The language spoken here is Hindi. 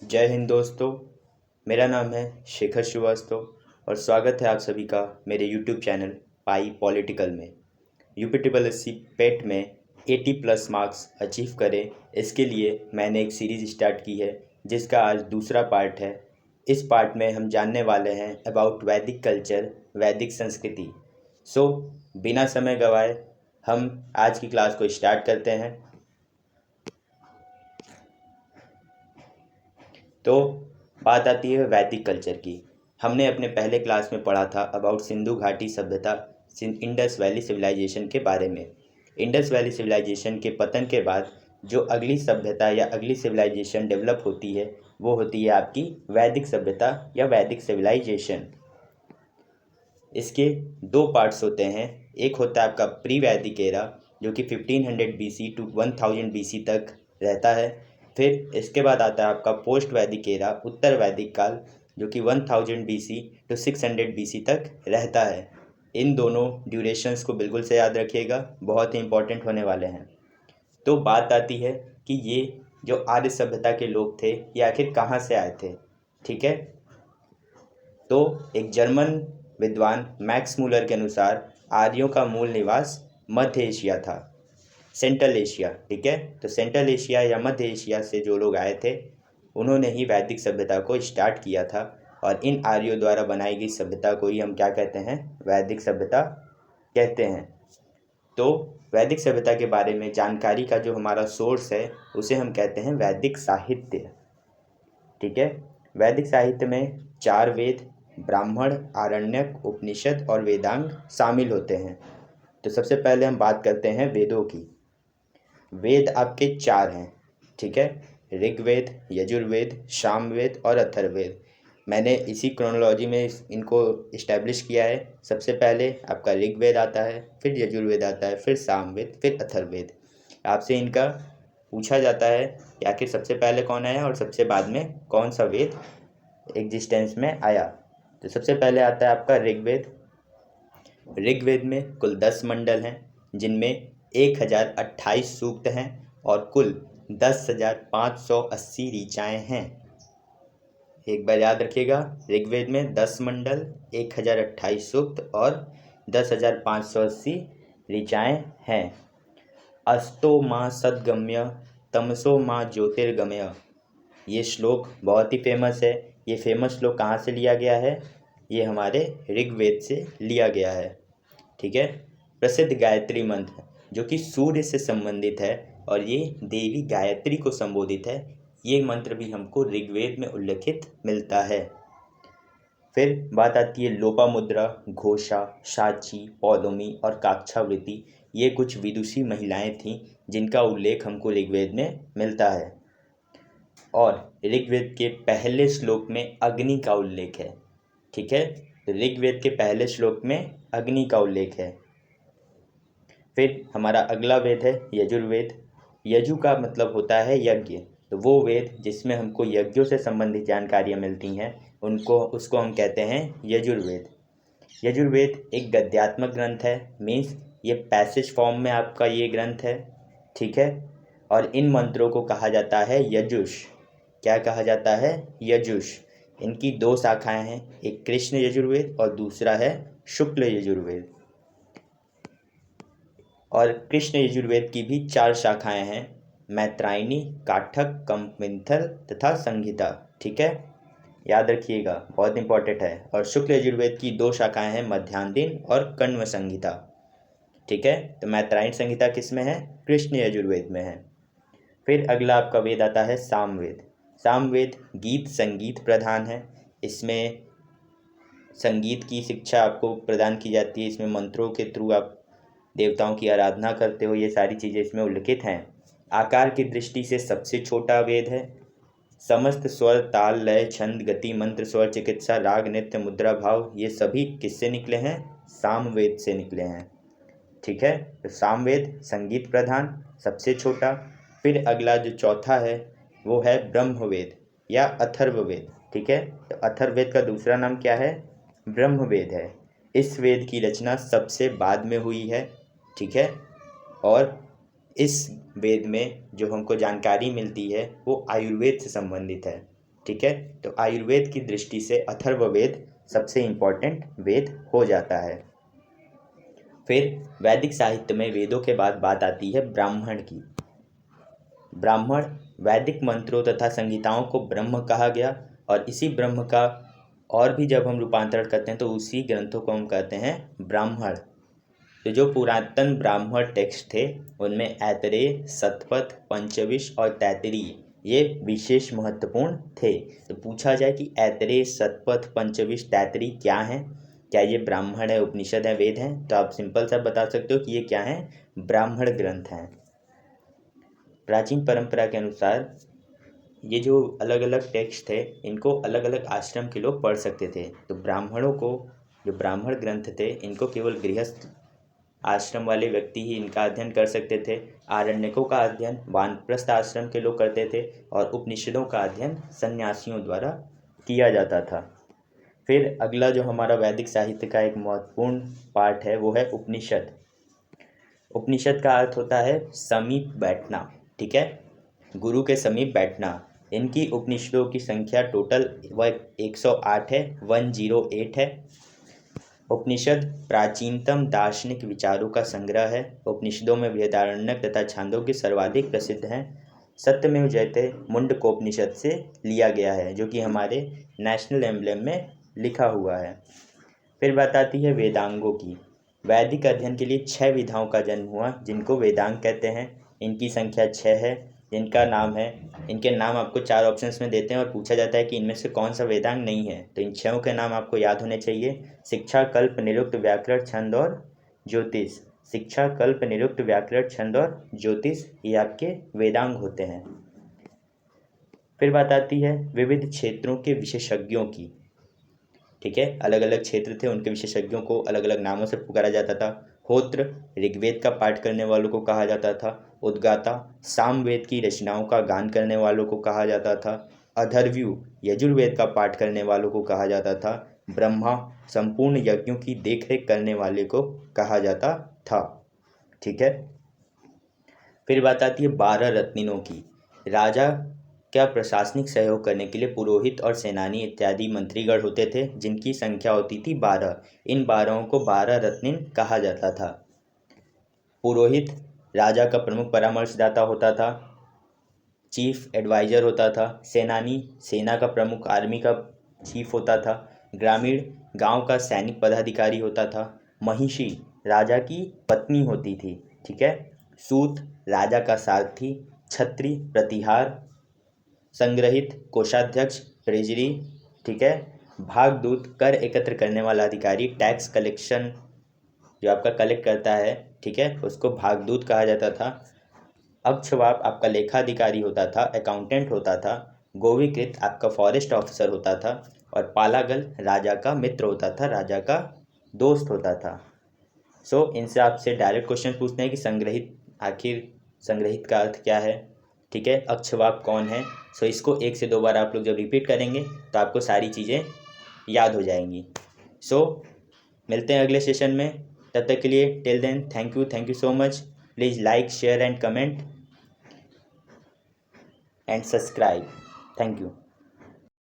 जय हिंद दोस्तों। मेरा नाम है शेखर श्रीवास्तव और स्वागत है आप सभी का मेरे यूट्यूब चैनल पाई पॉलिटिकल में। यूपीट्रिपल पेट में 80+ मार्क्स अचीव करें, इसके लिए मैंने एक सीरीज़ स्टार्ट की है जिसका आज दूसरा पार्ट है। इस पार्ट में हम जानने वाले हैं अबाउट वैदिक कल्चर, वैदिक संस्कृति। सो बिना समय गवाए हम आज की क्लास को स्टार्ट करते हैं। तो बात आती है वैदिक कल्चर की। हमने अपने पहले क्लास में पढ़ा था अबाउट सिंधु घाटी सभ्यता, इंडस वैली सिविलाइजेशन के बारे में। इंडस वैली सिविलाइजेशन के पतन के बाद जो अगली सभ्यता या अगली सिविलाइजेशन डेवलप होती है वो होती है आपकी वैदिक सभ्यता या वैदिक सिविलाइजेशन। इसके दो पार्ट्स होते हैं। एक होता है आपका प्री वैदिक एरा जो कि 1500 BC टू 1000 BC तक रहता है। फिर इसके बाद आता है आपका पोस्ट वैदिक एरा, उत्तर वैदिक काल, जो कि 1000 BC टू 600 BC तक रहता है। इन दोनों ड्यूरेशंस को बिल्कुल से याद रखिएगा, बहुत ही इंपॉर्टेंट होने वाले हैं। तो बात आती है कि ये जो आर्य सभ्यता के लोग थे ये आखिर कहाँ से आए थे। ठीक है, तो एक जर्मन विद्वान मैक्स मूलर के अनुसार आर्यों का मूल निवास मध्य एशिया था, सेंट्रल एशिया। ठीक है, तो सेंट्रल एशिया या मध्य एशिया से जो लोग आए थे उन्होंने ही वैदिक सभ्यता को स्टार्ट किया था और इन आर्यों द्वारा बनाई गई सभ्यता को ही हम क्या कहते हैं, वैदिक सभ्यता कहते हैं। तो वैदिक सभ्यता के बारे में जानकारी का जो हमारा सोर्स है उसे हम कहते हैं वैदिक साहित्य। ठीक है, वैदिक साहित्य में 4 वेद, ब्राह्मण, आरण्यक, उपनिषद और वेदांग शामिल होते हैं। तो सबसे पहले हम बात करते हैं वेदों की। वेद आपके 4 हैं। ठीक है, ऋग्वेद, यजुर्वेद, सामवेद और अथर्ववेद। मैंने इसी क्रोनोलॉजी में इनको इस्टेब्लिश किया है। सबसे पहले आपका ऋग्वेद आता है, फिर यजुर्वेद आता है, फिर सामवेद, फिर अथर्ववेद। आपसे इनका पूछा जाता है कि आखिर सबसे पहले कौन आया और सबसे बाद में कौन सा वेद एग्जिस्टेंस में आया। तो सबसे पहले आता है आपका ऋग्वेद। ऋग्वेद में कुल 10 मंडल हैं जिनमें 1028 सूक्त हैं और कुल 10,580 ऋचाएँ हैं। एक बार याद रखिएगा, ऋग्वेद में 10 मंडल, 1028 सूक्त और 10,580 ऋचाएँ हैं। अस्तो माँ सद्गम्य तमसो माँ ज्योतिर्गमय, ये श्लोक बहुत ही फेमस है। ये फेमस श्लोक कहाँ से लिया गया है? ये हमारे ऋग्वेद से लिया गया है। ठीक है, प्रसिद्ध गायत्री मंत्र जो कि सूर्य से संबंधित है और ये देवी गायत्री को संबोधित है, ये मंत्र भी हमको ऋग्वेद में उल्लेखित मिलता है। फिर बात आती है लोपामुद्रा, घोषा, साची, पौलोमी और काक्षावृत्ति। ये कुछ विदुषी महिलाएं थीं जिनका उल्लेख हमको ऋग्वेद में मिलता है और ऋग्वेद के पहले श्लोक में अग्नि का उल्लेख है। ठीक है, तो ऋग्वेद के पहले श्लोक में अग्नि का उल्लेख है। फिर हमारा अगला वेद है यजुर्वेद। यजु का मतलब होता है यज्ञ, तो वो वेद जिसमें हमको यज्ञों से संबंधित जानकारियाँ मिलती हैं उसको हम कहते हैं यजुर्वेद। यजुर्वेद एक गद्यात्मक ग्रंथ है, मीन्स ये पैसेज फॉर्म में आपका ये ग्रंथ है। ठीक है, और इन मंत्रों को कहा जाता है यजुष। क्या कहा जाता है? यजुष। इनकी 2 शाखाएं हैं, एक कृष्ण यजुर्वेद और दूसरा है शुक्ल यजुर्वेद। और कृष्ण यजुर्वेद की भी 4 शाखाएं हैं, मैत्रायणी, काठक, कंपमिंथल तथा संहिता। ठीक है, याद रखिएगा, बहुत इंपॉर्टेंट है। और शुक्ल यजुर्वेद की 2 शाखाएं हैं, मध्यान्ह और कण्व संहिता। ठीक है, तो मैत्रायणी संहिता किस में है? कृष्ण यजुर्वेद में है। फिर अगला आपका वेद आता है सामवेद। सामवेद गीत संगीत प्रधान है। इसमें संगीत की शिक्षा आपको प्रदान की जाती है। इसमें मंत्रों के थ्रू आप देवताओं की आराधना करते हो, ये सारी चीज़ें इसमें उल्लिखित हैं। आकार की दृष्टि से सबसे छोटा वेद है। समस्त स्वर, ताल, लय, छंद, गति, मंत्र, स्वर, चिकित्सा, राग, नृत्य, मुद्रा, भाव, ये सभी किससे निकले हैं? सामवेद से निकले हैं। ठीक है, तो सामवेद संगीत प्रधान, सबसे छोटा। फिर अगला जो चौथा है वो है ब्रह्मवेद या अथर्ववेद। ठीक है, तो अथर्ववेद का दूसरा नाम क्या है? ब्रह्मवेद है। इस वेद की रचना सबसे बाद में हुई है। ठीक है, और इस वेद में जो हमको जानकारी मिलती है वो आयुर्वेद से संबंधित है। ठीक है। तो आयुर्वेद की दृष्टि से अथर्ववेद सबसे इम्पोर्टेंट वेद हो जाता है। फिर वैदिक साहित्य में वेदों के बाद बात आती है ब्राह्मण की। ब्राह्मण वैदिक मंत्रों तथा संहिताओं को ब्रह्म कहा गया, और इसी ब्रह्म का और भी जब हम रूपांतरण करते हैं तो उसी ग्रंथों को हम कहते हैं ब्राह्मण। तो जो पुरातन ब्राह्मण टेक्स्ट थे उनमें ऐतरेय, शतपथ, पंचविश और तैत्तिरीय ये विशेष महत्वपूर्ण थे। तो पूछा जाए कि ऐतरेय, शतपथ, पंचविश, तैत्तिरीय क्या हैं, क्या ये ब्राह्मण है, उपनिषद है, वेद हैं, तो आप सिंपल सा बता सकते हो कि ये क्या हैं, ब्राह्मण ग्रंथ हैं। प्राचीन परंपरा के अनुसार ये जो अलग अलग टेक्स्ट थे इनको अलग अलग आश्रम के लोग पढ़ सकते थे। तो ब्राह्मणों को, जो ब्राह्मण ग्रंथ थे, इनको केवल गृहस्थ आश्रम वाले व्यक्ति ही इनका अध्ययन कर सकते थे। आरण्यकों का अध्ययन वानप्रस्थ आश्रम के लोग करते थे, और उपनिषदों का अध्ययन सन्यासियों द्वारा किया जाता था। फिर अगला जो हमारा वैदिक साहित्य का एक महत्वपूर्ण पार्ट है वो है उपनिषद। उपनिषद का अर्थ होता है समीप बैठना, ठीक है, गुरु के समीप बैठना। इनकी उपनिषदों की संख्या टोटल वह 108 है, 108 है। उपनिषद प्राचीनतम दार्शनिक विचारों का संग्रह है। उपनिषदों में बृहदारण्यक तथा छांदोग्य सर्वाधिक प्रसिद्ध हैं। सत्यमेव जयते मुंडकोपनिषद से लिया गया है, जो कि हमारे नेशनल एम्ब्लेम में लिखा हुआ है। फिर बात आती है वेदांगों की। वैदिक अध्ययन के लिए 6 विधाओं का जन्म हुआ, जिनको वेदांग कहते हैं। इनकी संख्या 6 है। इनका नाम है, इनके नाम आपको 4 ऑप्शंस में देते हैं और पूछा जाता है कि इनमें से कौन सा वेदांग नहीं है। तो इन 6 के नाम आपको याद होने चाहिए। शिक्षा, कल्प, निरुक्त, व्याकरण, छंद और ज्योतिष। शिक्षा, कल्प, निरुक्त, व्याकरण, छंद और ज्योतिष ये आपके वेदांग होते हैं। फिर बात आती है विविध क्षेत्रों के विशेषज्ञों की, ठीक है। अलग अलग क्षेत्र थे, उनके विशेषज्ञों को अलग अलग नामों से पुकारा जाता था। होत्र ऋग्वेद का पाठ करने वालों को कहा जाता था। उद्गाता सामवेद की रचनाओं का गान करने वालों को कहा जाता था। अधर्व्यू यजुर्वेद का पाठ करने वालों को कहा जाता था। ब्रह्मा संपूर्ण यज्ञों की देखरेख करने वाले को कहा जाता था, ठीक है। फिर बात आती है 12 रत्निनों की। राजा क्या प्रशासनिक सहयोग करने के लिए पुरोहित और सेनानी इत्यादि मंत्रीगण होते थे, जिनकी संख्या होती थी 12। इन 12 को 12 रत्निन कहा जाता था। पुरोहित राजा का प्रमुख परामर्शदाता होता था, चीफ एडवाइजर होता था। सेनानी सेना का प्रमुख, आर्मी का चीफ होता था। ग्रामीण गांव का सैनिक पदाधिकारी होता था। महिषी राजा की पत्नी होती थी, ठीक है। सूत राजा का सारथी। छत्री प्रतिहार, संग्रहित कोषाध्यक्ष, ट्रेजरी, ठीक है। भागदूत कर एकत्र करने वाला अधिकारी, टैक्स कलेक्शन जो आपका कलेक्ट करता है, ठीक है, उसको भागदूत कहा जाता था। अक्षवाप आपका लेखाधिकारी होता था, अकाउंटेंट होता था। गोविकृत आपका फॉरेस्ट ऑफिसर होता था। और पालागल राजा का मित्र होता था, राजा का दोस्त होता था। इनसे आपसे डायरेक्ट क्वेश्चन पूछते हैं कि संग्रहित, आखिर संग्रहित का अर्थ क्या है, ठीक है। अक्षवाप कौन है। इसको 1 से 2 बार आप लोग जब रिपीट करेंगे तो आपको सारी चीज़ें याद हो जाएंगी। मिलते हैं अगले सेशन में, तब तक के लिए till then thank you so much. Please like, share and comment and subscribe. Thank you.